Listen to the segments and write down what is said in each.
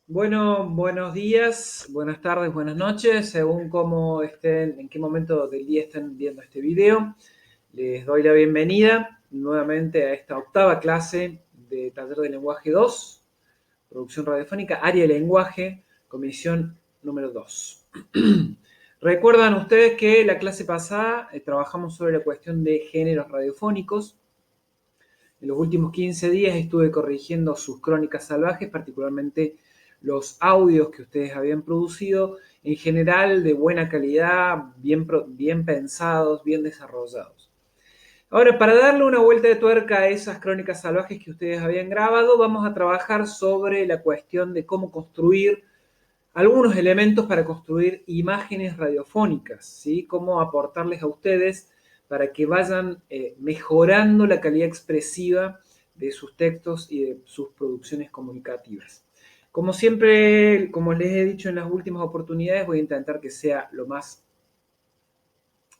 Bueno, buenos días, buenas tardes, buenas noches, según cómo estén, en qué momento del día estén viendo este video. Les doy la bienvenida nuevamente a esta octava clase de Taller de Lenguaje 2, Producción Radiofónica, Área de Lenguaje, Comisión número 2. Recuerdan ustedes que la clase pasada trabajamos sobre la cuestión de géneros radiofónicos. En los últimos 15 días estuve corrigiendo sus crónicas salvajes, particularmente los audios que ustedes habían producido, en general de buena calidad, bien pensados, bien desarrollados. Ahora, para darle una vuelta de tuerca a esas crónicas salvajes que ustedes habían grabado, vamos a trabajar sobre la cuestión de cómo construir algunos elementos para construir imágenes radiofónicas, ¿sí? Cómo aportarles a ustedes para que vayan mejorando la calidad expresiva de sus textos y de sus producciones comunicativas. Como siempre, como les he dicho en las últimas oportunidades, voy a intentar que sea lo más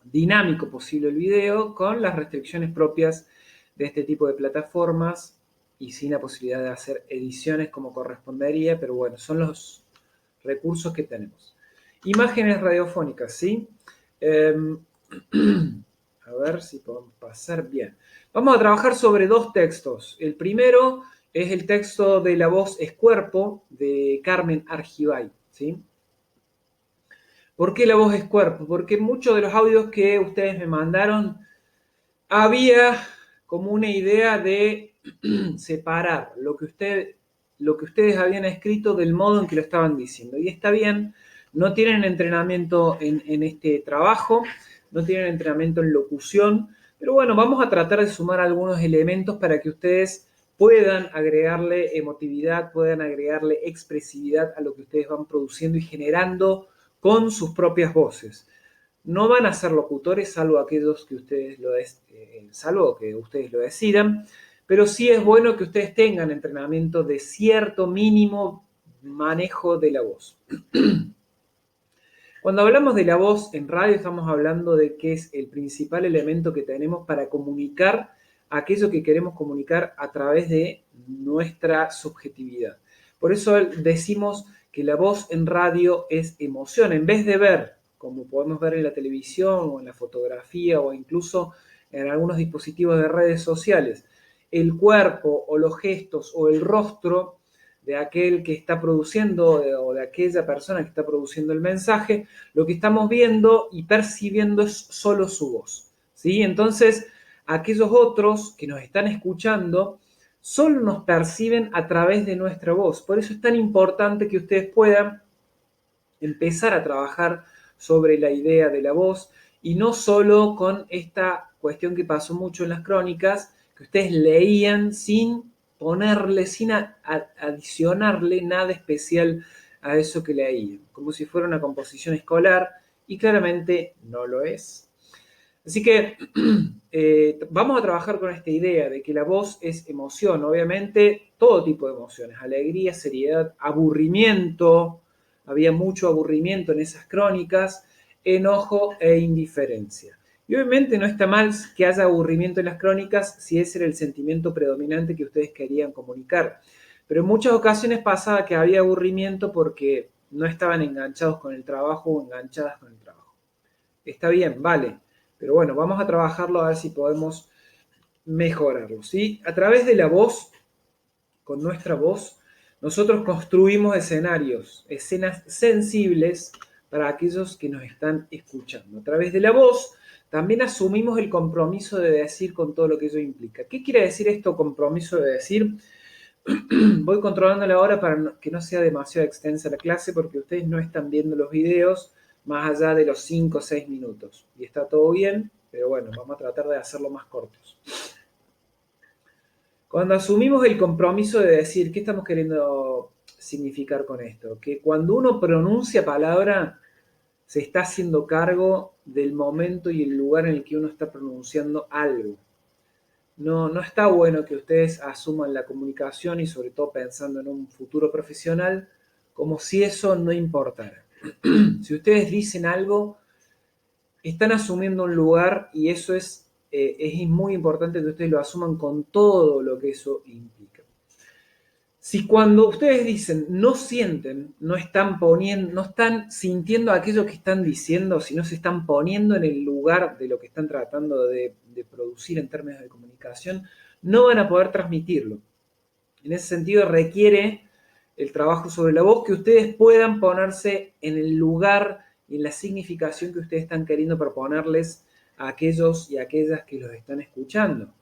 dinámico posible el video, con las restricciones propias de este tipo de plataformas y sin la posibilidad de hacer ediciones como correspondería, pero bueno, son los recursos que tenemos. Imágenes radiofónicas, ¿sí? Eh, a ver si podemos pasar bien. Vamos a trabajar sobre dos textos. El primero es el texto de La voz es cuerpo, de Carmen Argibay, ¿sí? ¿Por qué La voz es cuerpo? Porque muchos de los audios que ustedes me mandaron había como una idea de separar lo que ustedes habían escrito del modo en que lo estaban diciendo. Y está bien, no tienen entrenamiento en este trabajo, no tienen entrenamiento en locución, pero bueno, vamos a tratar de sumar algunos elementos para que ustedes puedan agregarle emotividad, puedan agregarle expresividad a lo que ustedes van produciendo y generando con sus propias voces. No van a ser locutores, salvo aquellos que ustedes salvo que ustedes lo decidan, pero sí es bueno que ustedes tengan entrenamiento de cierto mínimo manejo de la voz. Cuando hablamos de la voz en radio, estamos hablando de que es el principal elemento que tenemos para comunicar aquello que queremos comunicar a través de nuestra subjetividad. Por eso decimos que la voz en radio es emoción. En vez de ver, como podemos ver en la televisión o en la fotografía o incluso en algunos dispositivos de redes sociales, el cuerpo o los gestos o el rostro de aquel que está produciendo o de aquella persona que está produciendo el mensaje, lo que estamos viendo y percibiendo es solo su voz, ¿sí? Entonces, aquellos otros que nos están escuchando solo nos perciben a través de nuestra voz. Por eso es tan importante que ustedes puedan empezar a trabajar sobre la idea de la voz y no solo con esta cuestión que pasó mucho en las crónicas, que ustedes leían sin ponerle, sin adicionarle nada especial a eso que leían, como si fuera una composición escolar, y claramente no lo es. Así que vamos a trabajar con esta idea de que la voz es emoción, obviamente todo tipo de emociones, alegría, seriedad, aburrimiento, había mucho aburrimiento en esas crónicas, enojo e indiferencia. Y obviamente no está mal que haya aburrimiento en las crónicas si ese era el sentimiento predominante que ustedes querían comunicar. Pero en muchas ocasiones pasaba que había aburrimiento porque no estaban enganchados con el trabajo o enganchadas con el trabajo. Está bien, vale, pero bueno, vamos a trabajarlo a ver si podemos mejorarlo, ¿sí? A través de la voz, con nuestra voz, nosotros construimos escenarios, escenas sensibles para aquellos que nos están escuchando. A través de la voz también asumimos el compromiso de decir con todo lo que ello implica. ¿Qué quiere decir esto, compromiso de decir? Voy controlando la hora para que no sea demasiado extensa la clase porque ustedes no están viendo los videos más allá de los 5 o 6 minutos. Y está todo bien, pero bueno, vamos a tratar de hacerlo más cortos. Cuando asumimos el compromiso de decir, ¿qué estamos queriendo significar con esto? Que cuando uno pronuncia palabra, se está haciendo cargo del momento y el lugar en el que uno está pronunciando algo. No está bueno que ustedes asuman la comunicación y sobre todo pensando en un futuro profesional como si eso no importara. Si ustedes dicen algo, están asumiendo un lugar y eso es muy importante que ustedes lo asuman con todo lo que eso implica. Si cuando ustedes dicen no sienten, no están poniendo, no están sintiendo aquello que están diciendo, sino se están poniendo en el lugar de lo que están tratando de producir en términos de comunicación, no van a poder transmitirlo. En ese sentido requiere el trabajo sobre la voz, que ustedes puedan ponerse en el lugar y en la significación que ustedes están queriendo proponerles a aquellos y aquellas que los están escuchando.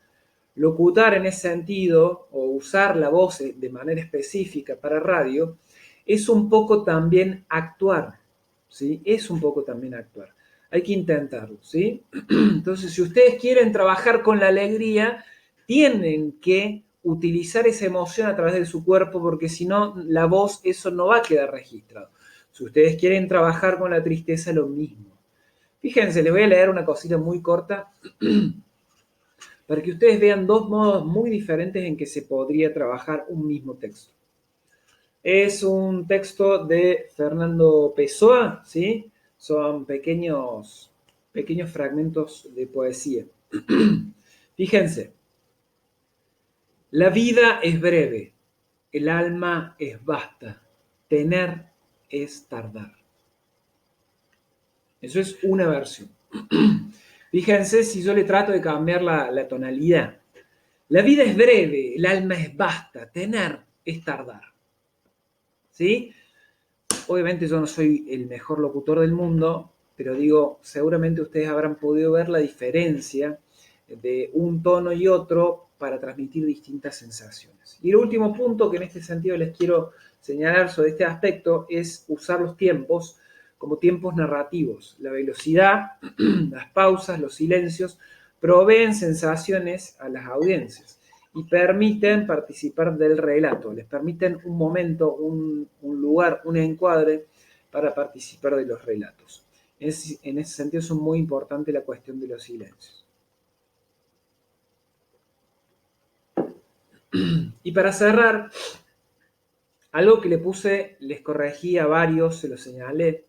Locutar en ese sentido o usar la voz de manera específica para radio es un poco también actuar, ¿sí? Es un poco también actuar. Hay que intentarlo, ¿sí? Entonces, si ustedes quieren trabajar con la alegría, tienen que utilizar esa emoción a través de su cuerpo, porque si no, la voz, eso no va a quedar registrado. Si ustedes quieren trabajar con la tristeza, lo mismo. Fíjense, les voy a leer una cosita muy corta para que ustedes vean dos modos muy diferentes en que se podría trabajar un mismo texto. Es un texto de Fernando Pessoa, ¿sí? Son pequeños fragmentos de poesía. Fíjense, la vida es breve, el alma es vasta, tener es tardar. Eso es una versión. Fíjense si yo le trato de cambiar la tonalidad. La vida es breve, el alma es vasta, tener es tardar. ¿Sí? Obviamente yo no soy el mejor locutor del mundo, pero digo, seguramente ustedes habrán podido ver la diferencia de un tono y otro para transmitir distintas sensaciones. Y el último punto que en este sentido les quiero señalar sobre este aspecto es usar los tiempos como tiempos narrativos. La velocidad, las pausas, los silencios proveen sensaciones a las audiencias y permiten participar del relato, les permiten un momento, un lugar, un encuadre para participar de los relatos. En ese sentido es muy importante la cuestión de los silencios. Y para cerrar, algo que le puse, les corregí a varios, se lo señalé.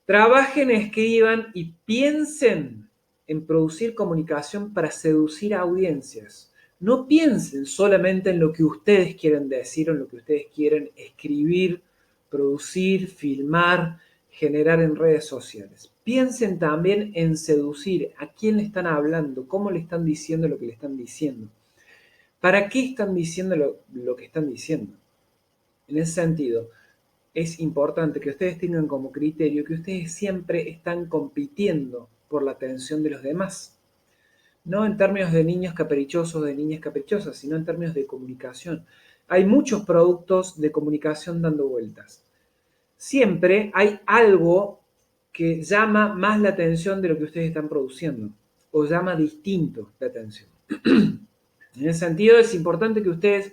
Trabajen, escriban y piensen en producir comunicación para seducir a audiencias. No piensen solamente en lo que ustedes quieren decir o en lo que ustedes quieren escribir, producir, filmar, generar en redes sociales. Piensen también en seducir a quién le están hablando, cómo le están diciendo lo que le están diciendo. ¿Para qué están diciendo lo que están diciendo? En ese sentido, es importante que ustedes tengan como criterio que ustedes siempre están compitiendo por la atención de los demás. No en términos de niños caprichosos, de niñas caprichosas, sino en términos de comunicación. Hay muchos productos de comunicación dando vueltas. Siempre hay algo que llama más la atención de lo que ustedes están produciendo, o llama distinto la atención. En ese sentido, es importante que ustedes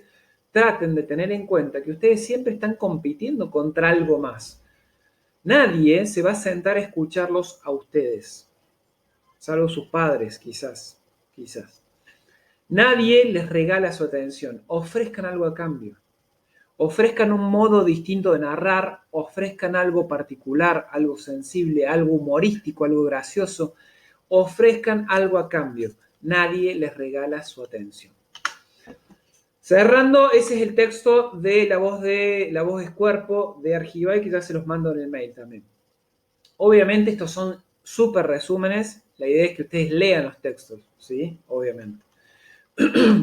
traten de tener en cuenta que ustedes siempre están compitiendo contra algo más. Nadie se va a sentar a escucharlos a ustedes, salvo sus padres, quizás. Nadie les regala su atención. Ofrezcan algo a cambio. Ofrezcan un modo distinto de narrar, ofrezcan algo particular, algo sensible, algo humorístico, algo gracioso. Ofrezcan algo a cambio. Nadie les regala su atención. Cerrando, ese es el texto de La voz es cuerpo de Argibay, que ya se los mando en el mail también. Obviamente estos son súper resúmenes, la idea es que ustedes lean los textos, ¿sí? Obviamente.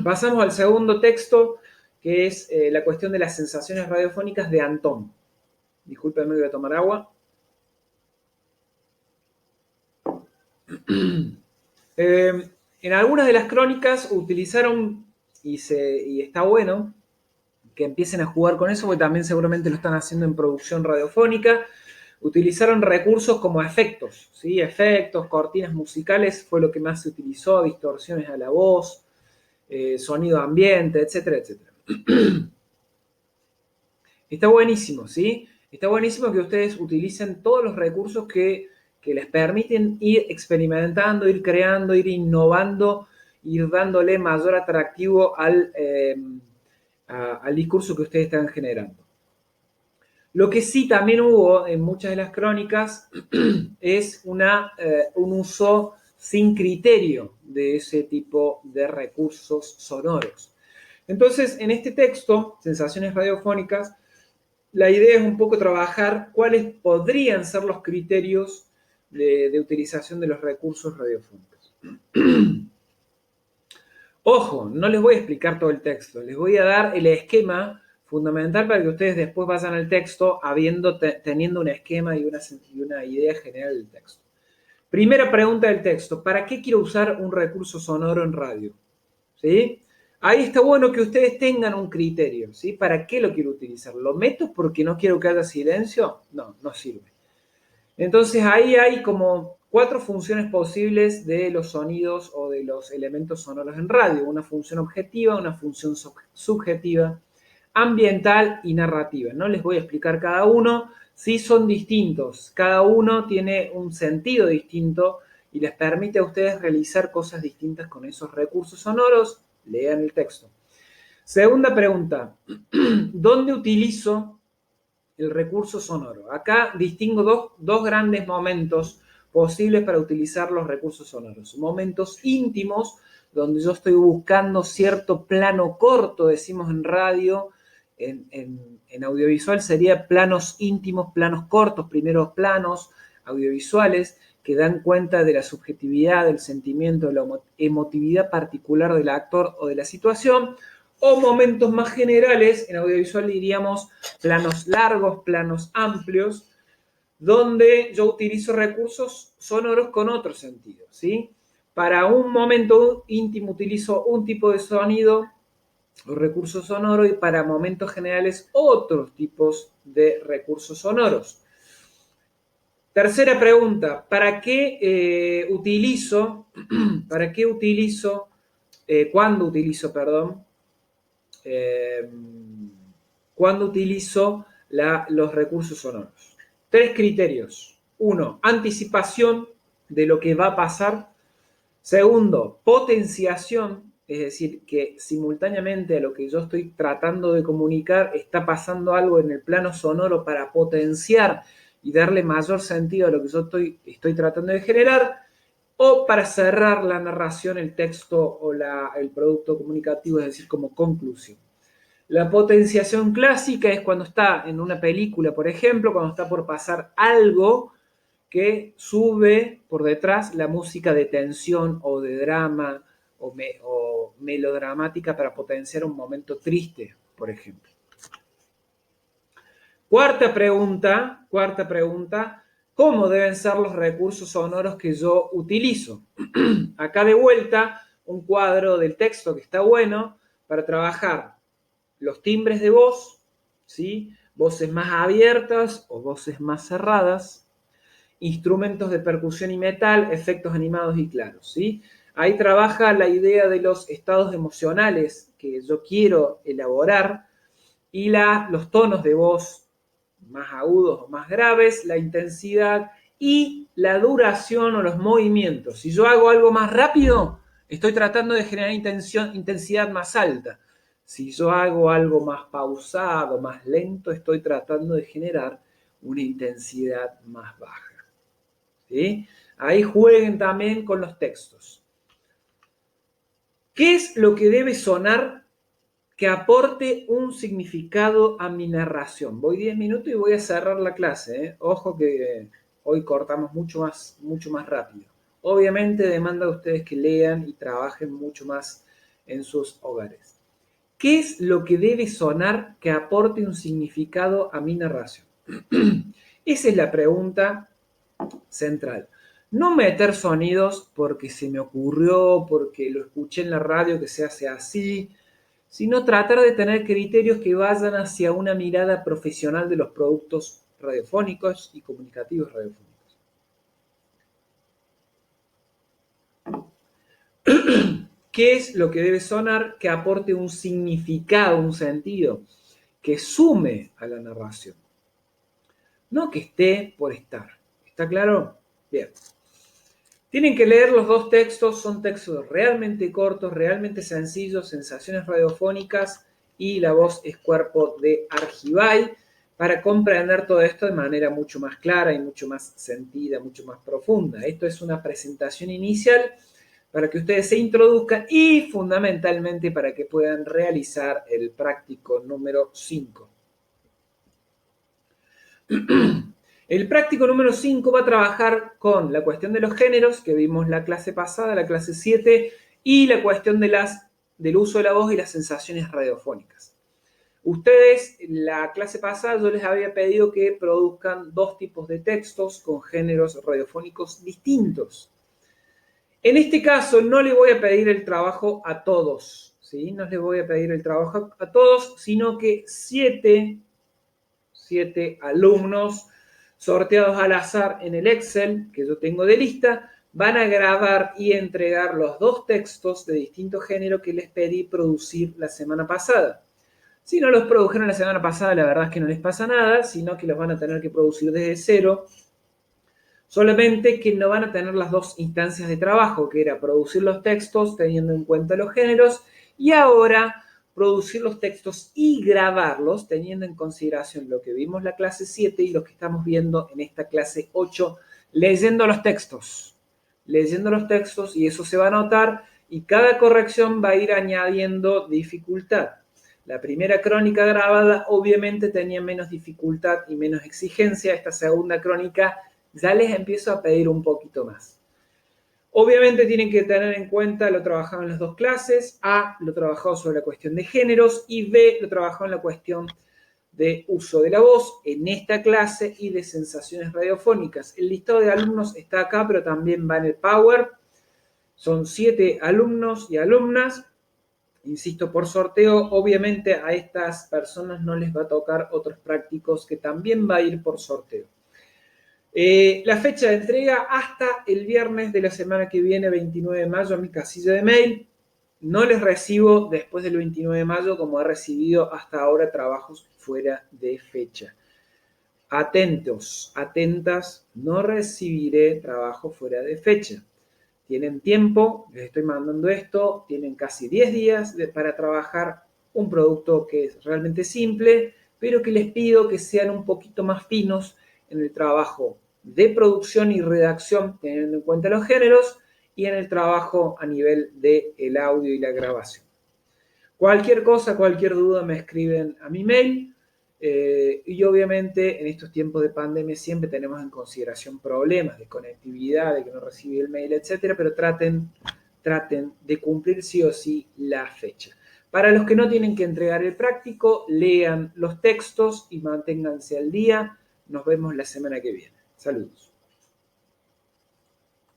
Pasamos al segundo texto, que es la cuestión de las sensaciones radiofónicas de Antón. Discúlpenme, voy a tomar agua. En algunas de las crónicas utilizaron, y está bueno, que empiecen a jugar con eso, porque también seguramente lo están haciendo en producción radiofónica. Utilizaron recursos como efectos, ¿sí? Efectos, cortinas musicales fue lo que más se utilizó, distorsiones a la voz, sonido ambiente, etcétera, etcétera. Está buenísimo, ¿sí? Está buenísimo que ustedes utilicen todos los recursos que les permiten ir experimentando, ir creando, ir innovando, ir dándole mayor atractivo al discurso que ustedes están generando. Lo que sí también hubo en muchas de las crónicas es un uso sin criterio de ese tipo de recursos sonoros. Entonces, en este texto, Sensaciones Radiofónicas, la idea es un poco trabajar cuáles podrían ser los criterios de utilización de los recursos radiofónicos. Ojo, no les voy a explicar todo el texto, les voy a dar el esquema fundamental para que ustedes después vayan al texto teniendo un esquema y una idea general del texto. Primera pregunta del texto, ¿para qué quiero usar un recurso sonoro en radio? ¿Sí? Ahí está bueno que ustedes tengan un criterio, ¿sí? ¿Para qué lo quiero utilizar? ¿Lo meto porque no quiero que haya silencio? No, no sirve. Entonces ahí hay como 4 funciones posibles de los sonidos o de los elementos sonoros en radio. Una función objetiva, una función subjetiva, ambiental y narrativa. No les voy a explicar cada uno, sí son distintos. Cada uno tiene un sentido distinto y les permite a ustedes realizar cosas distintas con esos recursos sonoros. Lean el texto. Segunda pregunta, ¿dónde utilizo el recurso sonoro? Acá distingo dos grandes momentos posibles para utilizar los recursos sonoros. Momentos íntimos, donde yo estoy buscando cierto plano corto, decimos en radio, en audiovisual sería planos íntimos, planos cortos, primeros planos audiovisuales que dan cuenta de la subjetividad, del sentimiento, de la emotividad particular del actor o de la situación, o momentos más generales, en audiovisual diríamos planos largos, planos amplios, donde yo utilizo recursos sonoros con otro sentido, ¿sí? Para un momento íntimo utilizo un tipo de sonido o recurso sonoro y para momentos generales otros tipos de recursos sonoros. Tercera pregunta, cuándo utilizo los recursos sonoros? 3 criterios. 1, anticipación de lo que va a pasar. Segundo, potenciación, es decir, que simultáneamente a lo que yo estoy tratando de comunicar está pasando algo en el plano sonoro para potenciar y darle mayor sentido a lo que yo estoy tratando de generar, o para cerrar la narración, el texto o el producto comunicativo, es decir, como conclusión. La potenciación clásica es cuando está en una película, por ejemplo, cuando está por pasar algo que sube por detrás la música de tensión o de drama o melodramática para potenciar un momento triste, por ejemplo. Cuarta pregunta, ¿cómo deben ser los recursos sonoros que yo utilizo? Acá de vuelta un cuadro del texto que está bueno para trabajar los timbres de voz, ¿sí? Voces más abiertas o voces más cerradas, instrumentos de percusión y metal, efectos animados y claros, ¿sí? Ahí trabaja la idea de los estados emocionales que yo quiero elaborar y los tonos de voz más agudos o más graves, la intensidad y la duración o los movimientos. Si yo hago algo más rápido, estoy tratando de generar intensidad más alta. Si yo hago algo más pausado, más lento, estoy tratando de generar una intensidad más baja. ¿Sí? Ahí jueguen también con los textos. ¿Qué es lo que debe sonar que aporte un significado a mi narración? Voy 10 minutos y voy a cerrar la clase, ¿eh? Ojo que hoy cortamos mucho más rápido. Obviamente demanda de ustedes que lean y trabajen mucho más en sus hogares. ¿Qué es lo que debe sonar que aporte un significado a mi narración? Esa es la pregunta central. No meter sonidos porque se me ocurrió, porque lo escuché en la radio que se hace así, sino tratar de tener criterios que vayan hacia una mirada profesional de los productos radiofónicos y comunicativos radiofónicos. ¿Qué es lo que debe sonar que aporte un significado, un sentido, que sume a la narración? No que esté por estar. ¿Está claro? Bien. Tienen que leer los 2 textos, son textos realmente cortos, realmente sencillos, Sensaciones Radiofónicas y La Voz es Cuerpo de Argibay, para comprender todo esto de manera mucho más clara y mucho más sentida, mucho más profunda. Esto es una presentación inicial para que ustedes se introduzcan y fundamentalmente para que puedan realizar el práctico número 5. El práctico número 5 va a trabajar con la cuestión de los géneros, que vimos la clase pasada, la clase 7, y la cuestión del uso de la voz y las sensaciones radiofónicas. Ustedes, la clase pasada, yo les había pedido que produzcan 2 tipos de textos con géneros radiofónicos distintos. En este caso, no le voy a pedir el trabajo a todos, ¿sí? No les voy a pedir el trabajo a todos, sino que 7 alumnos sorteados al azar en el Excel que yo tengo de lista, van a grabar y entregar los 2 textos de distinto género que les pedí producir la semana pasada. Si no los produjeron la semana pasada, la verdad es que no les pasa nada, sino que los van a tener que producir desde cero, solamente que no van a tener las 2 instancias de trabajo, que era producir los textos teniendo en cuenta los géneros, y ahora producir los textos y grabarlos teniendo en consideración lo que vimos en la clase 7 y lo que estamos viendo en esta clase 8, leyendo los textos, y eso se va a notar, y cada corrección va a ir añadiendo dificultad. La primera crónica grabada obviamente tenía menos dificultad y menos exigencia. Esta segunda crónica ya les empiezo a pedir un poquito más. Obviamente tienen que tener en cuenta lo trabajado en las 2 clases. A, lo trabajado sobre la cuestión de géneros, y B, lo trabajado en la cuestión de uso de la voz en esta clase y de sensaciones radiofónicas. El listado de alumnos está acá, pero también va en el Power. Son 7 alumnos y alumnas. Insisto, por sorteo, obviamente a estas personas no les va a tocar otros prácticos que también va a ir por sorteo. La fecha de entrega hasta el viernes de la semana que viene, 29 de mayo, a mi casilla de mail. No les recibo después del 29 de mayo, como he recibido hasta ahora trabajos fuera de fecha. Atentos, atentas, no recibiré trabajo fuera de fecha. Tienen tiempo, les estoy mandando esto, tienen casi 10 días para trabajar un producto que es realmente simple, pero que les pido que sean un poquito más finos en el trabajo de producción y redacción, teniendo en cuenta los géneros, y en el trabajo a nivel del audio y la grabación. Cualquier cosa, cualquier duda me escriben a mi mail. Y obviamente en estos tiempos de pandemia siempre tenemos en consideración problemas de conectividad, de que no recibe el mail, etcétera, pero traten de cumplir sí o sí la fecha. Para los que no tienen que entregar el práctico, lean los textos y manténganse al día. Nos vemos la semana que viene. Saludos.